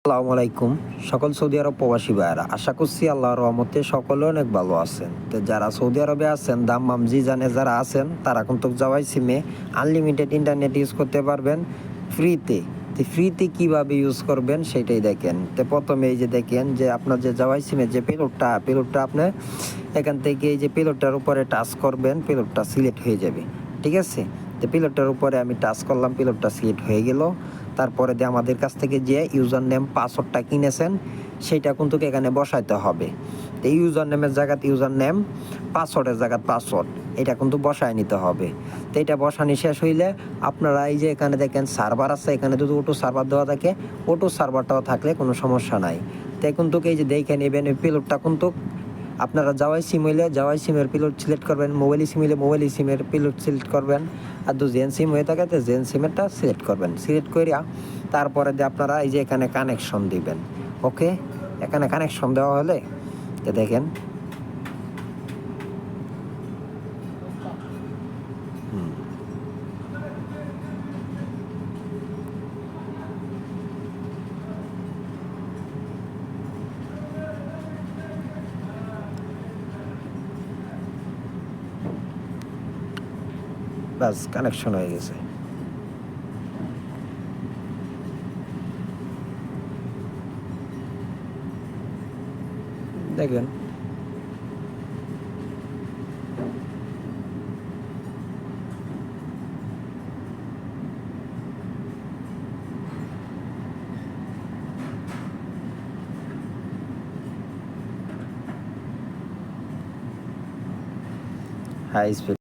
আসসালামু আলাইকুম। সকল সৌদি আরব প্রবাসী ভাইয়েরা, আশা করছি আল্লাহর রহমতে সকলে অনেক ভালো আছেন। তো যারা সৌদি আরবে আছেন, দাম্মাম জিজানে যারা আছেন, তারা কিন্তু জাওয়াই সিমে আনলিমিটেড ইন্টারনেট ইউজ করতে পারবেন ফ্রিতে। তো ফ্রিতে কীভাবে ইউজ করবেন সেটাই দেখেন। তো প্রথমে এই যে দেখেন যে আপনার যে জাওয়াই সিমের যে পেলোডটা আপনি এখান থেকে এই যে পেলোডটার উপরে টাচ করবেন, পেলোডটা সিলেক্ট হয়ে যাবে। ঠিক আছে? তো পেলোডটার উপরে আমি টাচ করলাম, পেলোডটা সিলেক্ট হয়ে গেল। তারপরে দিয়ে আমাদের কাছ থেকে যে ইউজার নেম পাসওয়ার্ডটা কিনেছেন সেইটা কিন্তু এখানে বসাইতে হবে। তো ইউজার নেমের জায়গাতে ইউজার নেম, পাসওয়ার্ডের জায়গায় পাসওয়ার্ড, এটা কিন্তু বসায় নিতে হবে। তো এটা বসানি শেষ হইলে আপনারা এই যে এখানে দেখেন সার্ভার আছে, এখানে যদি অটো সার্ভার দেওয়া থাকে, অটো সার্ভারটাও থাকলে কোনো সমস্যা নাই। তো কিন্তু এই যে দেখে নেবেন এই পেলোডটা কিন্তু আপনারা জাওয়াই সিম হইলে জাওয়াই সিমের পেলোড সিলেক্ট করবেন, মোবাইল সিম হইলে মোবাইল সিমের পেলোড সিলেক্ট করবেন, আর যদি জেন সিম হয়ে থাকে তো জেন সিমেরটা সিলেক্ট করবেন। সিলেক্ট করিয়া তারপরে দিয়ে আপনারা এই যে এখানে কানেকশন দিবেন। ওকে, এখানে কানেকশন দেওয়া হলে তো দেখেন বাস কানেকশন হয়ে গেছে। দেখেন হাই স্পিড